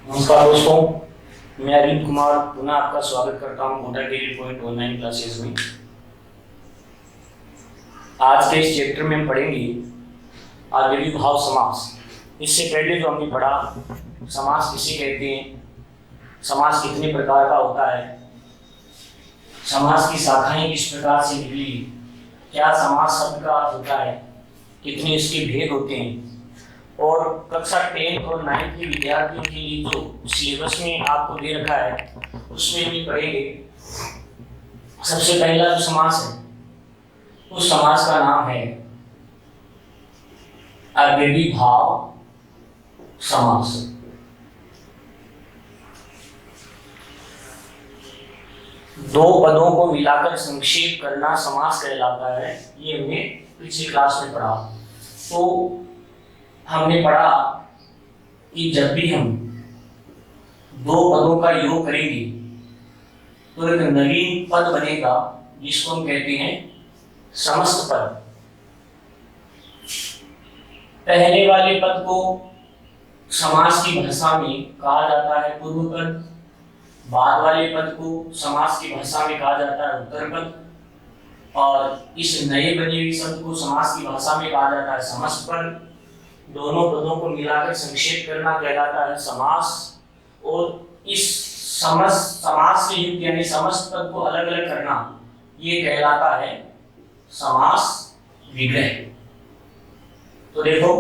नमस्कार दोस्तों, मैं अरविंद कुमार पुनः आपका स्वागत करता हूं Kota daily point online classes में। आज के इस चैप्टर में हम पढ़ेंगे अव्ययीभाव समास। इससे पहले जो हमने पढ़ा समास किसे कहते हैं, समास कितने प्रकार का होता है, समास की शाखाएं किस प्रकार से निकली, क्या समास शब्द का अर्थ होता है, कितने इसके भेद होते हैं, और कक्षा 10 और 9 के विद्यार्थियों के लिए जो सिलेबस में आपको दे रखा है उसमें भी पढ़ेंगे। सबसे पहला जो समास है उस समास का नाम है अव्ययीभाव समास। दो पदों को मिलाकर संक्षेप करना समास कहलाता है। ये हमने पिछली क्लास में पढ़ा। तो हमने पढ़ा कि जब भी हम दो पदों का योग करेंगे तो एक नवीन पद बनेगा जिसको हम कहते हैं समस्त पद। पहले वाले पद को समास की भाषा में कहा जाता है पूर्व पद, बाद वाले पद को समास की भाषा में कहा जाता है उत्तर पद, और इस नए बने हुए शब्द को समास की भाषा में कहा जाता है समस्त पद। दोनों पदों को मिलाकर संक्षेप करना कहलाता है समास, और इस समास से युक्त यानी समस्त पद को अलग अलग करना ये कहलाता है समास विग्रह। तो देखो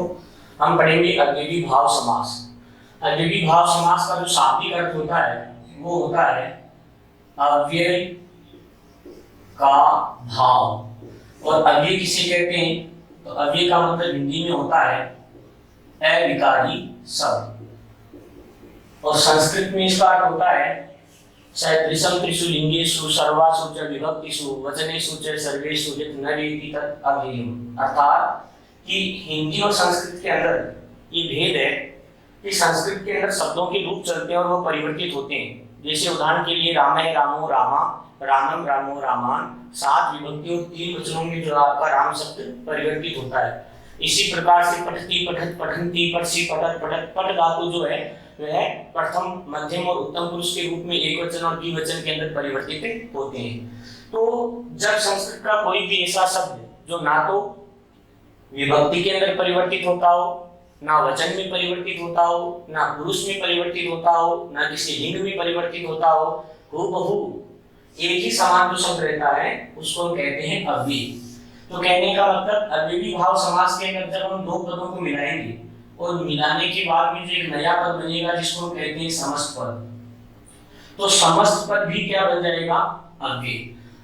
हम पढ़ेंगे अव्ययीभाव समास। अव्ययीभाव समास का जो शाब्दिक अर्थ होता है वो होता है अव्यय का भाव। और अव्यय किसे कहते हैं, तो अव्यय का मतलब हिंदी में होता है अविकारी शब्द, और संस्कृत में इसका अर्थ होता है सैदृशम त्रिषु लिंगेषु सर्वासु च विभक्तिषु वचनेषु च सर्वेषु यत् न वेति तत् अव्ययम्। अर्थात कि हिंदी और संस्कृत के अंदर ये भेद है कि संस्कृत के अंदर शब्दों के रूप चलते हैं और वो परिवर्तित होते हैं। जैसे उदाहरण के लिए राम है रामो रामा, रामम रामो रामान, 7 विभक्तियों 3 वचनों में जो आपका राम शब्द परिवर्तित होता है। इसी प्रकार से पठती पठत पठंती पठसी पठत पठत पठ धातु जो है वह प्रथम मध्यम और उत्तम पुरुष के रूप में एक वचन और द्विवचन के अंदर परिवर्तित होते हैं। तो जब संस्कृत का कोई भी ऐसा शब्द जो ना तो विभक्ति के अंदर परिवर्तित होता हो, ना वचन में परिवर्तित होता हो, ना पुरुष में परिवर्तित होता हो, ना किसी लिंग में परिवर्तित होता हो, हूबहू एक ही समान जो शब्द रहता है उसको हम कहते हैं अव्ययी। तो कहने का मतलब अव्ययीभाव समास के अंदर जब हम दो पदों को मिलाएंगे और मिलाने के बाद में जो एक नया पद बनेगा जिसको हम कहते हैं समस्त पद, तो समस्त पद भी क्या बन जाएगा, अव्यय।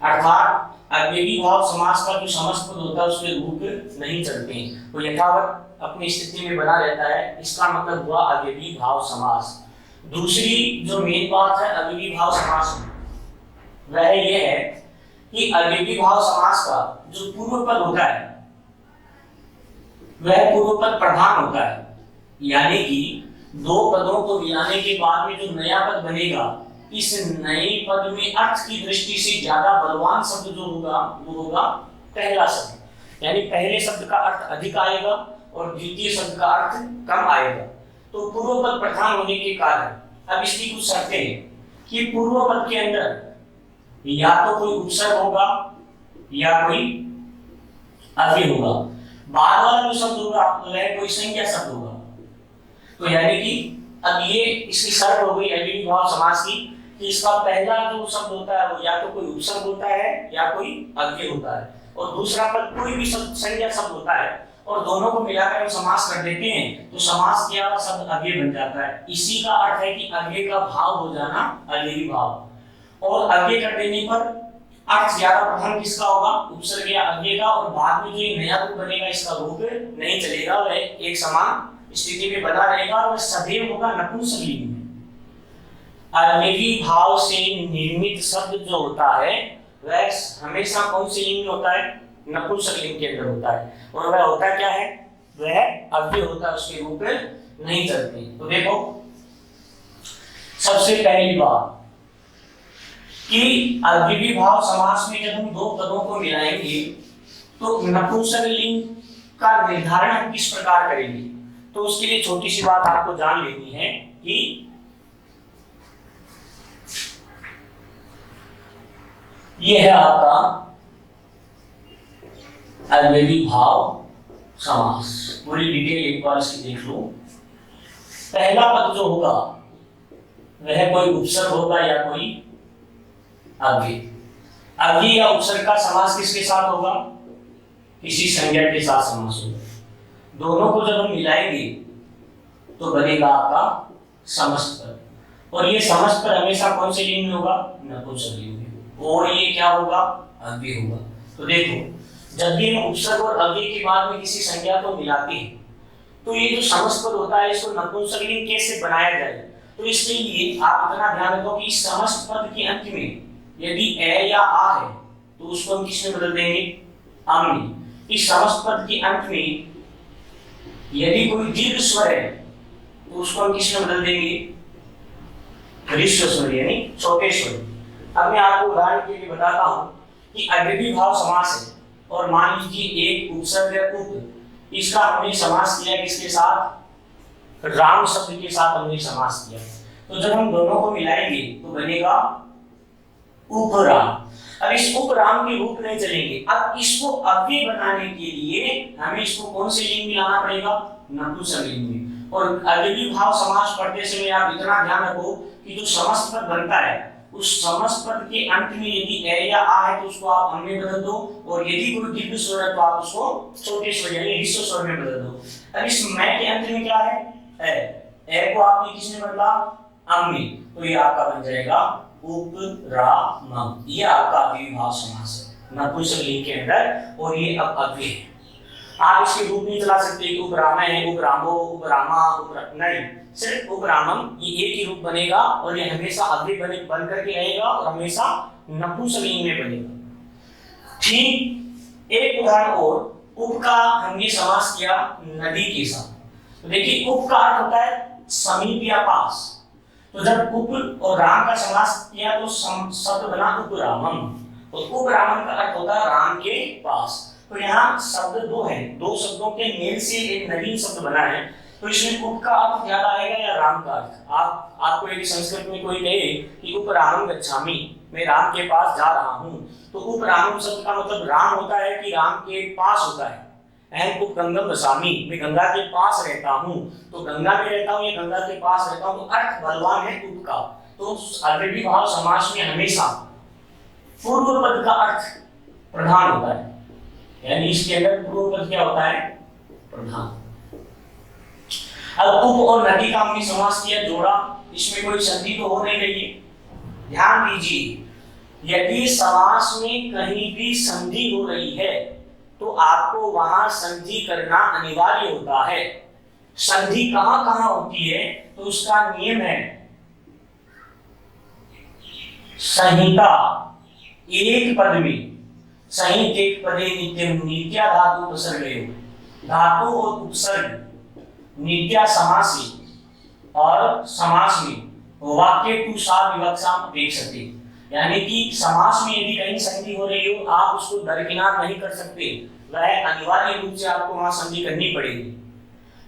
अर्थात अव्ययीभाव समास का जो समस्त पद होता है उसके रूप नहीं चलते हैं, वो यथावत अपनी स्थिति में बना रहता है। इसका मतलब हुआ अव्ययीभाव समास। दूसरी जो मेन बात है अव्ययीभाव समास में वह ये है कि अव्ययीभाव समास का जो पूर्व पद होता है वह पूर्व पद प्रधान होता है, यानी कि दो पदों को मिलाने के बाद में जो नया पद बनेगा इस नए पद में अर्थ की दृष्टि से ज्यादा बलवान शब्द जो होगा वो होगा पहला शब्द, यानी पहले शब्द का अर्थ अधिक आएगा और द्वितीय शब्द का अर्थ कम आएगा। तो पूर्व पद प्रधान होने के कारण अब इसकी कुछ शर्तें हैं कि पूर्व पद के अंदर या तो कोई उपसर्ग होगा या कोई अव्यय होगा, बाद वाला जो शब्द होगा वह कोई संज्ञा शब्द होगा। तो यानी कि अब ये इसकी शर्त हो गई अव्ययीभाव समास की कि इसका पहला जो शब्द होता है वो या तो कोई उपसर्ग होता है या कोई अव्यय होता है, और दूसरा पद कोई भी संज्ञा शब्द होता है, और दोनों को मिलाकर हम समास कर देते हैं तो समास किया हुआ शब्द अव्यय बन जाता है। इसी का अर्थ है कि अव्यय का भाव हो जाना अव्ययीभाव। और अव्यय कर देने पर अर्थ ज्यादा प्रधान किसका होगा, उपसर्ग या अव्यय का, और बाद में जो नया रूप बनेगा इसका रूप नहीं चलेगा, वह एक समान स्थिति में बना रहेगा और सदैव होगा नपुंसकलिंग में। अव्ययीभाव से निर्मित शब्द जो होता है वह हमेशा कौन से लिंग में होता है, नपुंसकलिंग के अंदर होता है, और वह होता क्या है, वह अव्यय होता है, उसके रूप नहीं चलते। तो देखो सबसे पहली बात कि अव्ययीभाव समास में जब हम दो पदों को मिलाएंगे तो नपुंसकलिंग का निर्धारण हम किस प्रकार करेंगे। तो उसके लिए छोटी सी बात आपको जान लेनी है कि ये है आपका अव्ययीभाव समास। पूरी डिटेल एक बार इसकी देख लो। पहला पद जो होगा वह कोई उपसर्ग होगा या कोई अव्यय। अव्यय या उपसर्ग का समास किसके साथ होगा? किसी संज्ञा के साथ समास होगा। दोनों को जब हम मिलाएंगे तो बनेगा आपका समस्त पद। और ये समस्त पद हमेशा कौन से लिंग में होगा? नपुंसक लिंग में। और ये क्या होगा? अव्यय होगा। तो देखो, जब भी हम उपसर्ग और अव्यय के बाद में किसी संज्ञा को मिलाते हैं तो ये जो समस्त पद होता है इसको नपुंसक लिंग कैसे बनाया जाए? तो इसके लिए आप इतना ध्यान रखो कि इस समस्त पद के अंत में यदि ए या आ है तो उसको हम किसमें बदल देंगे? अम में। इस समस्त पद के अंत में यदि कोई दीर्घ स्वर है तो उसको हम किसमें बदल देंगे? ह्रस्व स्वर यानी छोटे स्वर। अब मैं आपको उदाहरण के लिए बताता हूं कि अव्ययीभाव समास है और मान लीजिए एक उपसर्ग है उप, इसका हमने समास किया किसके साथ? राम शब्द के साथ हमने समास किया। तो जब हम दोनों को मिलाएंगे तो बनेगा उपराम। अब इस उपराम के रूप में चलेंगे। अब इसको अव्यय बनाने के लिए हमें इसको कौन से लिंग में लाना पड़ेगा? नपुंसक लिंग में। और अव्ययीभाव समास पढ़ते समय आप इतना ध्यान रखो कि जो समस्त पद बनता है उस समस्त पद के अंत में यदि ए या आ है तो उसको आप अम में बदल दो, और यदि कोई दीर्घ स्वर है तो आप उसको छोटे स्वर यानी ह्रस्व स्वर में बदल दो। अब इस मैं के अंत में क्या है? ए को आपने किसने बदला? अम में। तो ये आपका बन जाएगा उपरामम। ये आपका अव्ययीभाव समास है नपुंसक लिंग के अंदर, और ये अब अव्यय है। आप इसके रूप नहीं चला सकते उपरामे है, उपरामो, उपरामा, नहीं, सिर्फ उपरामम। ये एक ही रूप बनेगा और ये हमेशा अव्यय बन करके रहेगा और हमेशा नपुंसक लिंग में बनेगा। ठीक एक उदाहरण और, उप का हमने समास किया नदी के साथ। तो देखिए उप का अर्थ होता है समीप या पास। तो जब उप और राम का समास किया तो शब्द बना उपरामम। तो उपरामम का अर्थ होता है राम के पास। तो यहाँ शब्द दो हैं, दो शब्दों के मेल से एक नवीन शब्द बना है। तो इसमें उप का अर्थ ज्यादा आएगा या राम का अर्थ? आपको यदि संस्कृत में कोई कहे कि उपरामं गच्छामि, मैं राम के पास जा रहा हूँ, तो उपरामं शब्द का मतलब राम होता है कि राम के पास होता है। अहम उप गंगम वसामि, मैं गंगा के पास रहता हूँ। तो गंगा में रहता हूँ या गंगा के पास रहता हूँ, तो अर्थ बलवान है उप का। तो अव्ययीभाव समास में हमेशा पूर्व पद का अर्थ प्रधान होता है, यानी इसके अंदर पूर्व पद क्या होता है? प्रधान। अब उप और नदी का हमने समास किया जोड़ा, इसमें कोई संधि तो हो नहीं रही है। ध्यान दीजिए, यदि समास में कहीं भी संधि हो रही है तो आपको वहां संधि करना अनिवार्य होता है। संधि कहां कहां होती है तो उसका नियम है संहिता एक पद में, संहित एक पदे नित्यम नित्या धातु उपसर्गयो। धातु और उपसर्ग नित्या समासी और समास में वाक्य टू सार विवक्षा अपेक्षते, यानी कि समास में यदि कहीं संधि हो रही हो आप उसको दरकिनार नहीं कर सकते, वह अनिवार्य रूप से आपको वहां संधि करनी पड़ेगी।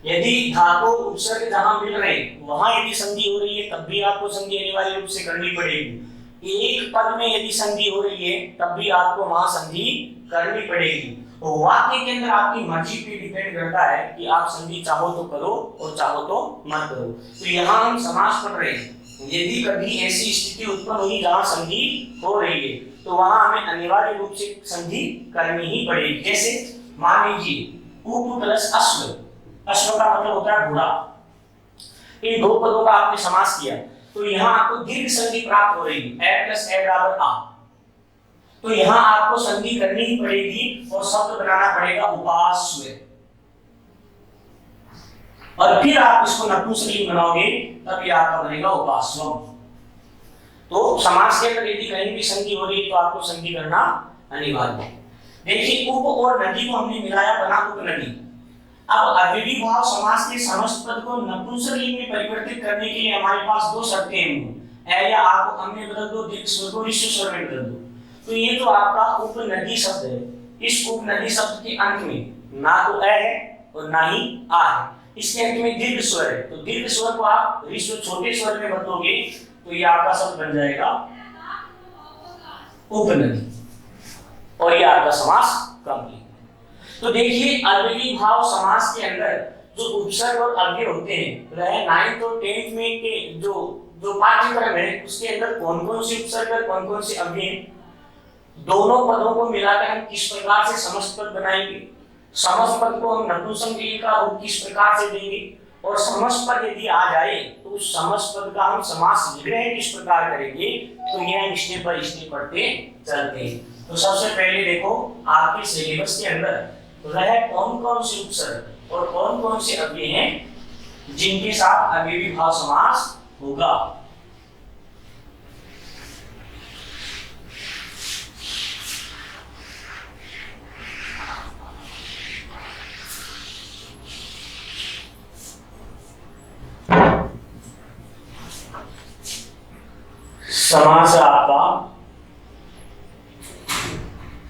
यदि धातु उपसर्ग जहां मिल रहे वहां यदि संधि हो रही है तब भी आपको संधि अनिवार्य रूप से करनी पड़ेगी। एक पद में यदि संधि हो रही है तब भी आपको वहां संधि करनी पड़ेगी। तो वाक्य के अंदर आपकी मर्जी पे डिपेंड करता है कि आप संधि चाहो तो करो और चाहो तो मत करो। तो यहाँ हम समास पढ़ रहे हैं, यदि कभी ऐसी स्थिति उत्पन्न हुई जहाँ संधि हो रही है तो वहां हमें अनिवार्य रूप से संधि करनी ही पड़ेगी। जैसे मान लीजिए उप प्लस अश्व, अश्व का मतलब होता है घोड़ा, इन दो पदों का आपने समास किया तो यहाँ आपको दीर्घ संधि प्राप्त हो रही है, ए प्लस ए बराबर आ। तो यहाँ आपको संधि करनी ही पड़ेगी और शब्द बनाना पड़ेगा उपास्व, और फिर आप इसको नपुंसकलिंग बनाओगे तब ये आपका बनेगा उपास्वम। तो समास के अंदर यदि कहीं भी संधि हो रही है तो आपको संधि करना अनिवार्य है। देखिए उप और नदी को हमने मिलाया, बना उपनदी। अब अव्ययीभाव समास के समस्त पद को नपुंसकलिंग में परिवर्तित करने के लिए हमारे पास दो शर्तें हैं, ए या आ को अम में बदल दो, दीर्घ स्वर को ह्रस्व स्वर में बदल दो। तो ये जो आपका उपनदी शब्द है, इस उपनदी शब्द के अंत में ना तो ए है और ना ही आ है, इसके अंत में दीर्घ स्वर है। तो दीर्घ स्वर को आप ह्रस्व छोटे स्वर में बदलोगे तो ये आपका शब्द बन जाएगा उपनदी, और ये आपका समास कंप्लीट। तो देखिए अव्ययी भाव समास के अंदर जो उपसर्ग और अव्यय होते हैं, रहे 9th और 10th में के जो जो पाठ्यक्रम है उसके अंदर कौन कौन से उपसर्ग और कौन कौन से अव्यय हैं, दोनों पदों को मिलाकर हम किस प्रकार से समस्त पद बनाएंगे, समस्त पद को हम नपुंसकलिंग का रूप किस प्रकार से देंगे, और समस्त पद यदि आ जाए तो उस समस्त पद का हम समास विग्रह किस प्रकार करेंगे, तो यह हम स्टेप बाय स्टेप पढ़ते चलते हैं। तो सबसे पहले देखो आपके सिलेबस के अंदर वह कौन कौन से उपसर्ग और कौन कौन से अव्यय हैं जिनके साथ अव्ययी भाव समास होगा। समास आपका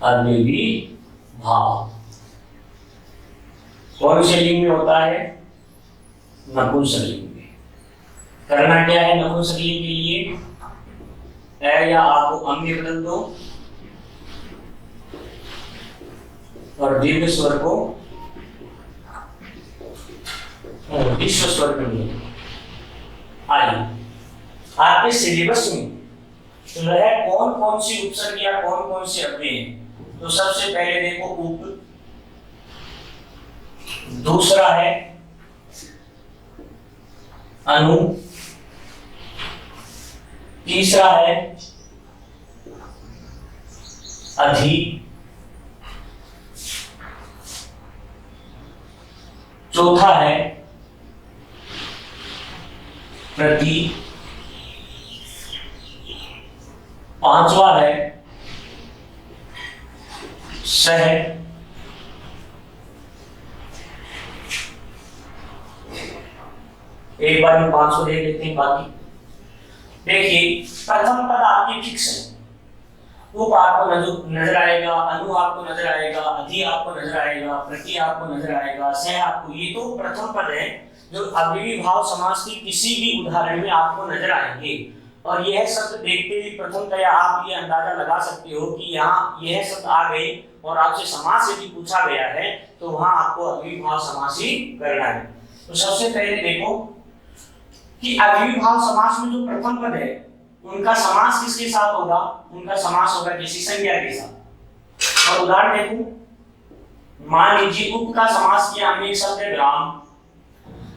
अव्ययी भाव कौन से लिंग में होता है, नपुंसकलिंग में। करना क्या है नपुंसकलिंग के लिए, ए या आ को अम में बदल दो और दीर्घ स्वर को विश्व स्वर में बदल दो। आइए आपके सिलेबस में वह कौन कौन सी उपसर्ग या कौन कौन से अव्यय हैं, तो सबसे पहले देखो उप, दूसरा है अनु, तीसरा है अधि, चौथा है प्रति, पांचवा है सह, एक बार में 500 देख लेते हैं। बाकी देखिए प्रथम पद आपकी फिक्स है, उप आपको नजर आएगा, अनु आपको नजर आएगा, अधि आपको नजर आएगा, प्रति आपको नजर आएगा, सह आपको, ये तो प्रथम पद है जो अव्ययी भाव समास की किसी भी उदाहरण में आपको नजर आएंगे। और यह शब्द देखते ही प्रथमतया आप ये अंदाजा लगा सकते हो कि यहाँ यह शब्द आ गए और आपसे समास यदि पूछा गया है तो वहां आपको अव्ययी भाव समास ही करना है। तो सबसे पहले देखो कि अव्ययी भाव समास में जो प्रथम पद है उनका समास किसके साथ होगा, उनका समास होगा किसी संज्ञा के साथ। और उदाहरण देखो, मान लीजिए उप का समास किया हमने, एक शब्द है ग्राम।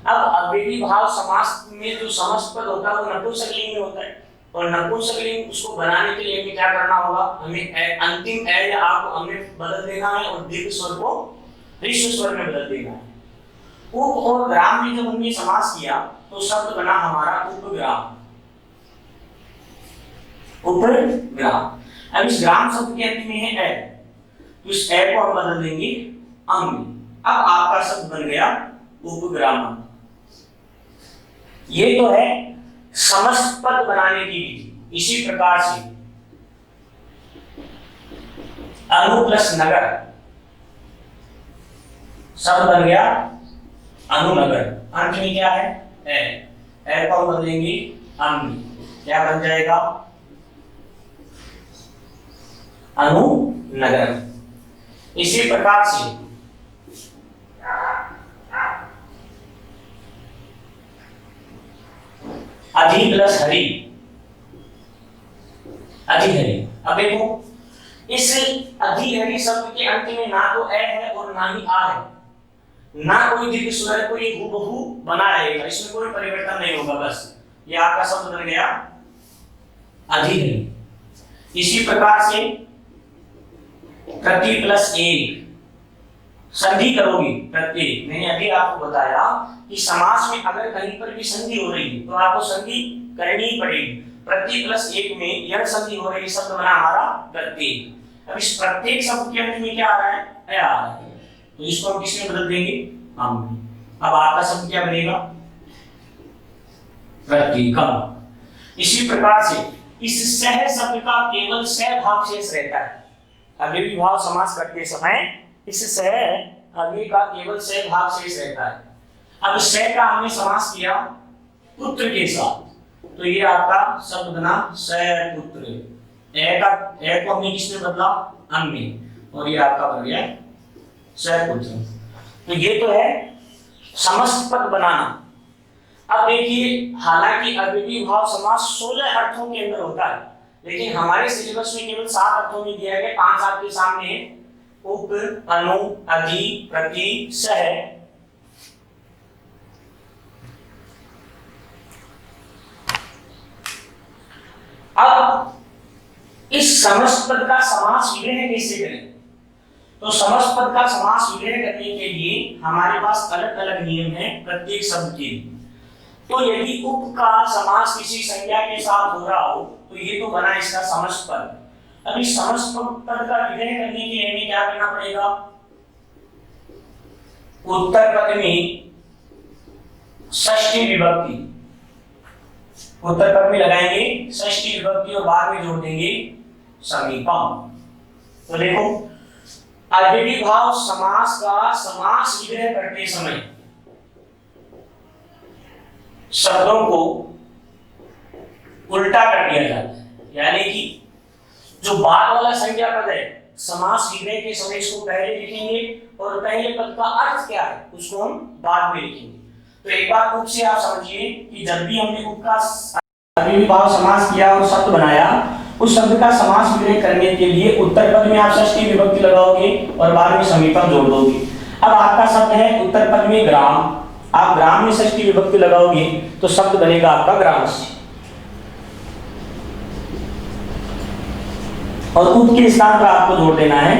अब अव्ययी भाव समास में जो समस्त पद होता है वो नपुंसकलिंग में होता है, और नपुंसकलिंग उसको बनाने के लिए हमें क्या करना होगा, हमें अंतिम ए या आ को हमें बदल देना है और दीर्घ स्वर को ह्रस्व स्वर में बदल देना है। उप और ग्राम में जब हमने समास किया तो शब्द बना हमारा उपग्राम, उपग्राम। अब इस ग्राम शब्द के अंत में है ए, तो इस ए को हम बदल देंगे अम में। अब आपका शब्द बन गया उपग्राम। ये तो है समस्त पद बनाने की विधि। इसी प्रकार से अनु प्लस नगर शब्द बन गया अनुनगर। अंत में क्या है ए, ए को बदलेंगे अम में, क्या बन जाएगा अनुनगर। इसी प्रकार से अधि प्लस हरि, अधिहरि। अब देखो इस अधिहरि शब्द के अंत में ना तो ए है और ना ही आ है, ना कोई दीर्घ स्वर है, कोई हूबहू बना रहेगा, इसमें कोई परिवर्तन नहीं होगा, बस ये आपका शब्द बन गया अधिहरि। इसी प्रकार से प्रति प्लस एक संधि करोगे प्रत्येक। मैंने अभी आपको बताया कि समास में अगर कहीं पर भी संधि हो रही है तो आपको संधि करनी ही पड़ेगी। प्रति प्लस एक में यह संधि हो रही है, शब्द बना हमारा प्रत्येक। अब इस प्रत्येक शब्द के अंत में क्या आ रहा है, ए आ रहा है, तो इसको हम किसमें बदल देंगे, हम। अब आपका शब्द क्या बनेगा, प्रत्येकम। इसी प्रकार से इस सह शब्द का केवल सह भाग शेष रहता है। अव्ययी भाव समास करते समय इस सह अव्यय का केवल सह भाग शेष रहता है। अब सह का हमने समास किया पुत्र के साथ, तो ये आपका शब्द बना सह पुत्र, ए को हमने किसमें बदला, अम में, और ये आपका बन गया सहपुत्र। तो ये तो है समस्त पद बनाना। अब देखिए, हालांकि अव्ययीभाव समास 16 अर्थों के अंदर होता है, लेकिन हमारे सिलेबस में केवल 7 अर्थों में दिया गया। 5 आपके सामने है, उप, अनु, अधि, प्रति, सह। अब इस समस्त पद का समास विग्रह कैसे करें? तो समस्त पद का समास विग्रह करने के लिए हमारे पास अलग अलग नियम हैं प्रत्येक शब्द के। तो यदि उप का समास किसी संज्ञा के साथ हो रहा हो तो ये तो बना इसका समस्त पद। अब इस समस्त पद का विग्रह करने के लिए हमें क्या करना पड़ेगा? उत्तर पद में षष्ठी विभक्ति, उत्तर पद में लगाएंगे षष्ठी विभक्ति और बाद में जोड़ देंगे समीपम। तो देखो, अव्ययीभाव समास का समास विग्रह करते समय शब्दों को उल्टा कर दिया जाता है, यानी कि जो बाद वाला संज्ञा पद है समास विग्रह के समय इसको पहले लिखेंगे और पहले पद का अर्थ क्या है उसको हम बाद में लिखेंगे। तो एक बार उप से आप समझिए कि जब भी हमने उप का अव्ययीभाव समास किया और शब्द बनाया, उस शब्द का समास विग्रह करने के लिए उत्तर पद में आप षष्ठी विभक्ति लगाओगे और बाद में समीपम जोड़ दोगे। अब आपका शब्द है उत्तर पद में ग्राम, आप ग्राम में षष्ठी विभक्ति लगाओगे तो शब्द बनेगा आपका ग्रामस्य, और उप के स्थान पर आपको जोड़ देना है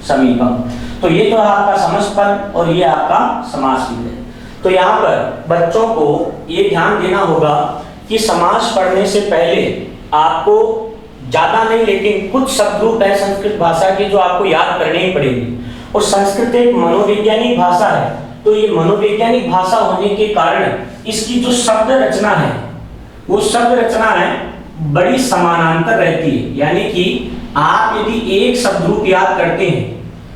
समीपम। तो ये तो है आपका समस्त पद और ये आपका समास विग्रह। तो यहाँ पर बच्चों को ये ध्यान देना होगा कि समास पढ़ने से पहले आपको ज्यादा नहीं लेकिन कुछ शब्द रूप है संस्कृत भाषा के जो आपको याद करने ही पड़ेंगे। और संस्कृत एक मनोवैज्ञानिक भाषा है, तो ये मनोवैज्ञानिक भाषा होने के कारण इसकी जो शब्द रचना है वो शब्द रचना है बड़ी समानांतर रहती है। यानी कि आप यदि एक शब्द रूप याद करते हैं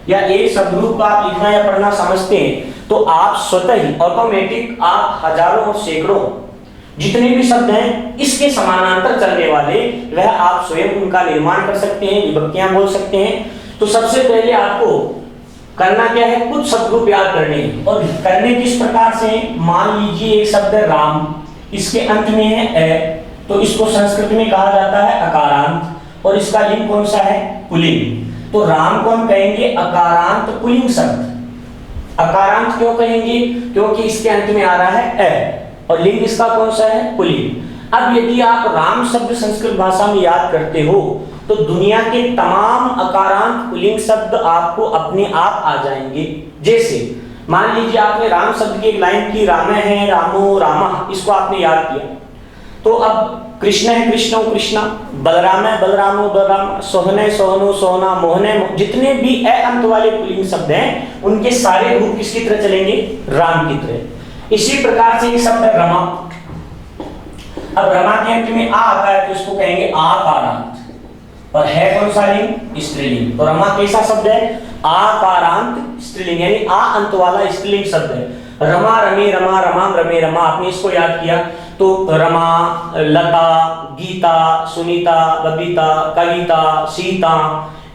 या एक शब्द रूप को आप लिखना या पढ़ना समझते हैं तो आप स्वतः ही ऑटोमेटिक आप हजारों और सैकड़ों जितने भी शब्द हैं इसके समानांतर चलने वाले वह आप स्वयं उनका निर्माण कर सकते हैं, विभक्तियां बोल सकते हैं। तो सबसे पहले आपको करना क्या है, कुछ शब्द रूप याद करने हैं। और करने किस प्रकार से? मान लीजिए एक शब्द है राम, इसके अंत में है ए, तो इसको संस्कृत में कहा जाता है अकारांत और इसका लिंग कौन सा है? पुल्लिंग। तो राम को हम कहेंगे अकारांत पुल्लिंग शब्द। अकारांत क्यों कहेंगे? क्योंकि इसके अंत में आ रहा है ए और लिंग इसका कौन सा है? पुल्लिंग। अब यदि आप राम शब्द संस्कृत भाषा में याद करते हो तो दुनिया के तमाम अकारांत पुल्लिंग शब्द आपको अपने आप आ जाएंगे। जैसे मान लीजिए आपने राम शब्द की एक लाइन की, राम है रामो रामा, इसको आपने याद किया, तो अब कृष्ण है कृष्णो कृष्णा, बलराम है बलरामो बलराम, सोहने सोहनो सोहना, मोहने जितने भी ए अंत वाले पुल्लिंग शब्द हैं उनके सारे रूप किसकी तरह चलेंगे? राम की तरह। इसी प्रकार से एक शब्द है रमा। अब रमा के अंत में आ आता है तो इसको कहेंगे आकारांत, और है कौन सा लिंग? स्त्रीलिंग। तो रमा कैसा शब्द है? आकारांत स्त्रीलिंग, यानी आ अंत वाला स्त्रीलिंग शब्द है। रमा रमे रमा रमाम रमे रमा, आपने इसको याद किया तो रमा, लता, गीता, सुनीता, बबीता, कविता, सीता,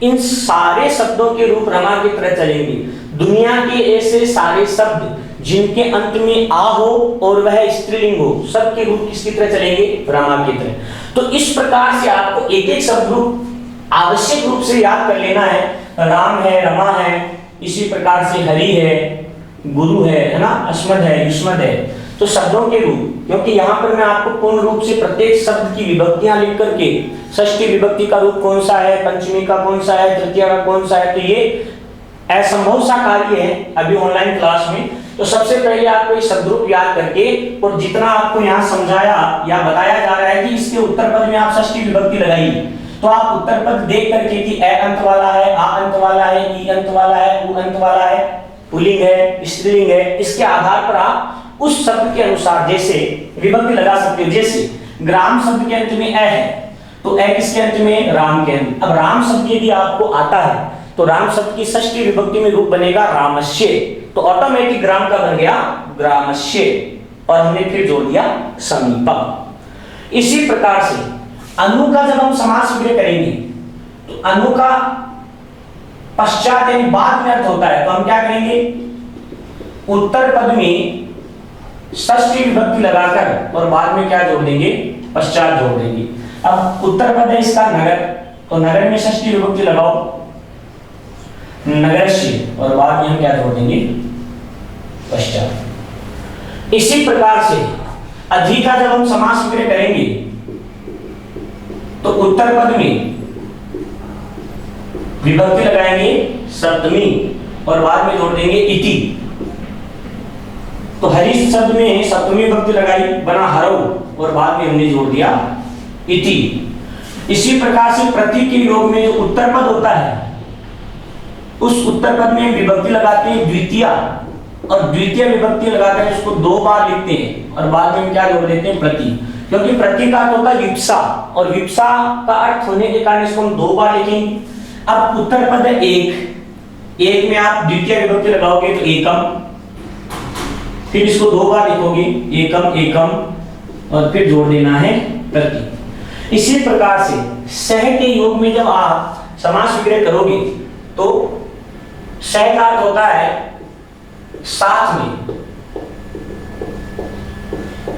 इन सारे शब्दों के रूप रमा की तरह चलेंगे। दुनिया के ऐसे सारे शब्द जिनके अंत में आ हो और वह स्त्रीलिंग हो, सबके रूप किसकी तरह चलेंगे? रमा की तरह। तो इस प्रकार से आपको एक एक शब्द रूप आवश्यक रूप से याद कर लेना है। राम है, रमा है, इसी प्रकार से हरि है, गुरु है ना, अस्मद है, युष्मद है। तो शब्दों के रूप, क्योंकि यहाँ पर मैं आपको पूर्ण रूप से प्रत्येक शब्द की विभक्तियां लिख करके, षष्ठी विभक्ति का रूप कौन सा है, पंचमी का कौन सा है, तृतीया का कौन सा है, तो ये असंभव सा कार्य है अभी ऑनलाइन क्लास में। तो सबसे पहले आपको ये शब्द रूप याद करके, और जितना आपको यहाँ समझाया या बताया जा रहा है कि इसके उत्तर पद में आप षष्ठी विभक्ति लगाइए, तो आप उत्तर पद देख करके कि ए अंत वाला है, आ अंत वाला है, ई अंत वाला है, उ अंत वाला है, पुल्लिंग है, स्त्रीलिंग है, इसके आधार पर आप उस शब्द के अनुसार जैसे विभक्ति लगा सकते हो। जैसे ग्राम शब्द के अंत में ए है तो ए किसके अंत में? राम के अंत। अब राम शब्द यदि आपको आता है तो राम शब्द की षष्ठी विभक्ति में रूप बनेगा रामस्य, तो ऑटोमेटिक ग्राम का बन गया ग्रामस्य, और हमने फिर जोड़ दिया समीपम। इसी प्रकार से अनु का जब हम समास विग्रह करेंगे तो अनु का पश्चात यानी बाद में अर्थ होता है, तो हम क्या करेंगे, उत्तर पद में षष्ठी विभक्ति लगाकर और बाद में क्या जोड़ देंगे, पश्चात जोड़ देंगे। अब उत्तर पद है इसका नगर, तो नगर में षष्ठी विभक्ति लगाओ नगरस्य और बाद में हम क्या जोड़ देंगे, पश्चात। इसी प्रकार से अधि का जब हम समास विग्रह करेंगे तो उत्तर पद में विभक्ति लगाएंगे सप्तमी और बाद में जोड़ देंगे इति। तो हरि शब्द में सप्तमी विभक्ति लगाई, बना हरौ और बाद में हमने जोड़ दिया इति। इसी प्रकार से प्रति के योग में जो उत्तर पद होता है उस उत्तर पद में विभक्ति लगाते हैं द्वितीया, और द्वितीय विभक्ति लगाकर इसको दो बार लिखते हैं और बाद में क्या जोड़ देते हैं प्रति, क्योंकि प्रति का अर्थ होता है विप्सा और विप्सा का अर्थ होने के कारण इसको हम दो बार लिखेंगे। अब उत्तर पद है एक, एक में आप द्वितीय विभक्ति लगाओगे तो एकम, फिर इसको दो बार लिखोगे एकम एकम और फिर जोड़ देना है प्रति। इसी प्रकार से सह के योग में जब आप समास विग्रह करोगे तो सह का अर्थ होता है साथ में,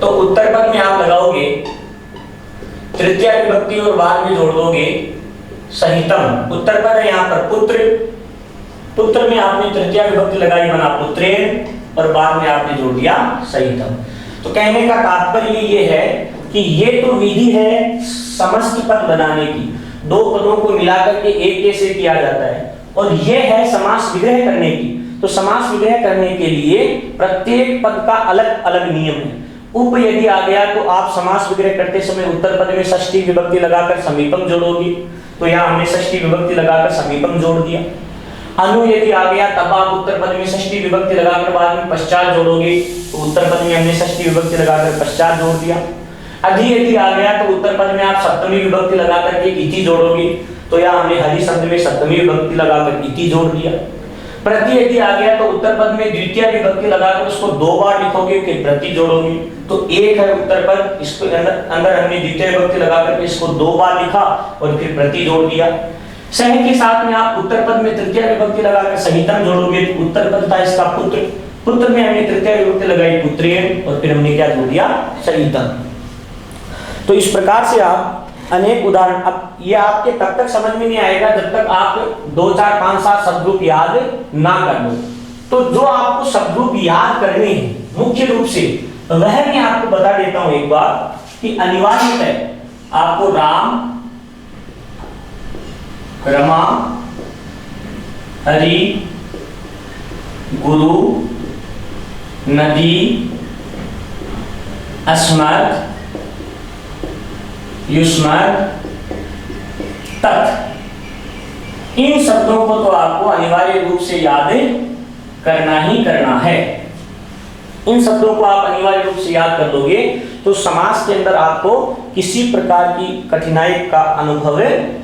तो उत्तर पद में आप लगाओगे तृतीय विभक्ति और बाद में जोड़ दोगे सहितम। उत्तर पद है यहाँ पर पुत्र, पुत्र में आपने तृतीय विभक्ति लगाई, बना पुत्रेण और बाद में आपने जोड़ दिया सहितम। तो कहने का तात्पर्य ये है कि ये तो विधि है समस्त पद बनाने की, दो पदों को मिलाकर के एक कैसे किया जाता है, और ये है समास विग्रह करने की। तो समास विग्रह करने के लिए प्रत्येक पद का अलग अलग नियम है। उप यदि आ गया तो आप समास विग्रह करते समय उत्तर पद में षष्ठी विभक्ति लगाकर समीपम जोड़ोगे, तो यहाँ हमने षष्ठी विभक्ति लगाकर समीपम जोड़ दिया। अनु यदि आ गया तब आप उत्तर पद में षष्ठी विभक्ति लगाकर बाद में पश्चात जोड़ोगे, तो उत्तर पद में हमने षष्ठी विभक्ति लगाकर पश्चात जोड़ दिया। अधि यदि आ गया तो उत्तर पद में आप सप्तमी विभक्ति लगाकर के इति जोड़ोगे, तो यहाँ हमने हरि शब्द में सप्तमी विभक्ति लगाकर इति जोड़ दिया। प्रति यदि आ गया तो उत्तर पद में द्वितीय विभक्ति लगाकर उसको दो बार लिखोगे फिर प्रति जोड़ोगे, तो एक है उत्तर पद, इसको अंदर हमने द्वितीय विभक्ति लगाकर इसको दो बार लिखा और फिर प्रति जोड़ दिया। सह के साथ में आप उत्तर पद में तृतीय विभक्ति लगाकर सहितम जोड़ोगे, तो उत्तर पद था इसका पुत्र, पुत्र में हमने तृतीय विभक्ति लगाई पुत्रेण और फिर हमने क्या जोड़ दिया सहितम। तो इस प्रकार से आप अनेक उदाहरण, अब ये आपके तब तक समझ में नहीं आएगा जब तक आप 2 4 5 7 शब्द रूप याद ना कर लो। तो जो आपको शब्द रूप याद करने हैं मुख्य रूप से, वह मैं आपको बता देता हूं एक बार कि अनिवार्य है आपको राम, रमा, हरि, गुरु, नदी, अस्मत्, युष्मत्, तत्, इन शब्दों को तो आपको अनिवार्य रूप से याद करना ही करना है। इन शब्दों को आप अनिवार्य रूप से याद कर लोगे तो समास के अंदर आपको किसी प्रकार की कठिनाई का अनुभव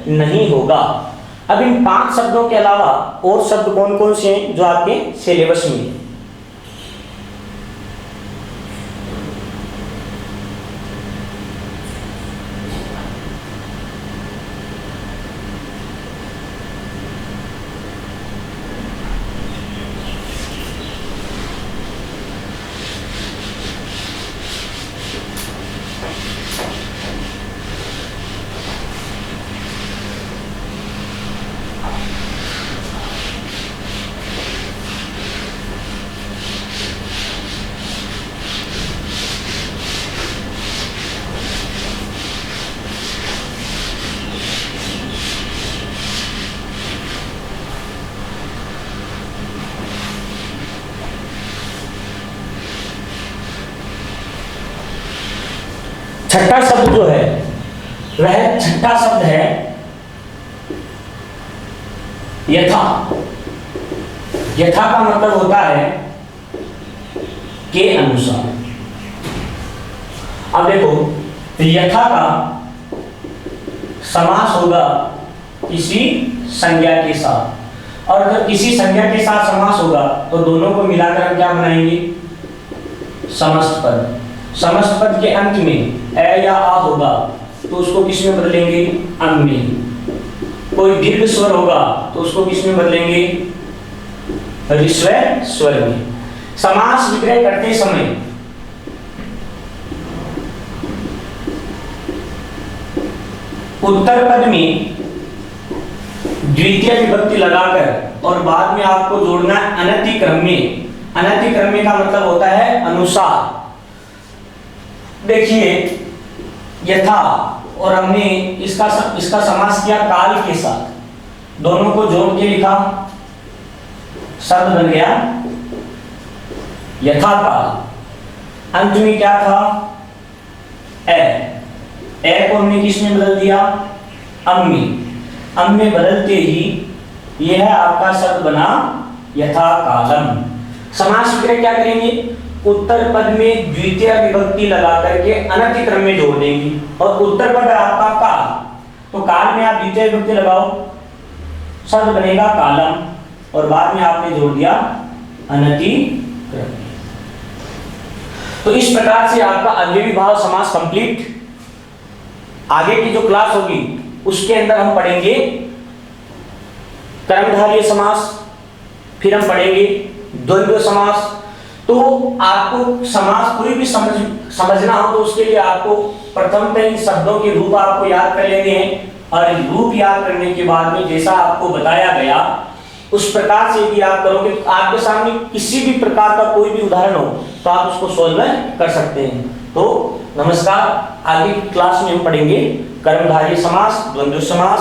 नहीं होगा। अब इन 5 शब्दों के अलावा और शब्द कौन कौन से हैं जो आपके सिलेबस में हैं? छठा शब्द जो है वह छठा शब्द है यथा। यथा का मतलब होता है के अनुसार। अब देखो यथा का समास होगा किसी संज्ञा के साथ, और जब किसी संज्ञा के साथ समास होगा तो दोनों को मिलाकर हम क्या बनाएंगे समस्त पद। समस्त पद के अंत में ए या आ होगा तो उसको किस में बदलेंगे? अम में। कोई दीर्घ स्वर होगा तो उसको किस में बदलेंगे? ऋस्व स्वर में। समास विग्रह करते समय उत्तर पद में द्वितीय विभक्ति लगाकर और बाद में आपको जोड़ना है अनतिक्रम में। अनतिक्रम में का मतलब होता है अनुसार। देखिए यथा और हमने इसका समास किया काल के साथ, दोनों को जोड़ के लिखा, शब्द बन गया यथा काल। अंत में क्या था? ए को हमने किस में बदल दिया? अम में। अम में बदलते ही यह आपका शब्द बना यथा कालम। समास विग्रह क्या करेंगे? उत्तर पद में द्वितीय विभक्ति लगा करके अनतिक्रम में जोड़ देंगे। और उत्तर पद आपका काल, तो काल में आप द्वितीय विभक्ति लगाओ, शब्द बनेगा कालम और बाद में आपने जोड़ दिया अनतिक्रम। तो इस प्रकार से आपका अव्ययी भाव समास कंप्लीट। आगे की जो क्लास होगी उसके अंदर हम पढ़ेंगे कर्मधारय समास, फिर हम पढ़ेंगे द्वंद्व समास। तो आपको समास कोई भी समझना हो तो उसके लिए आपको प्रथम इन शब्दों के रूप आपको याद कर लेने हैं, और रूप याद करने के बाद में जैसा आपको बताया गया उस प्रकार से यदि आप करोगे तो आपके सामने किसी भी प्रकार का कोई भी उदाहरण हो तो आप उसको सॉल्व कर सकते हैं। तो नमस्कार, आगे की क्लास में हम पढ़ेंगे कर्मधारय समास, द्वंद्व समास,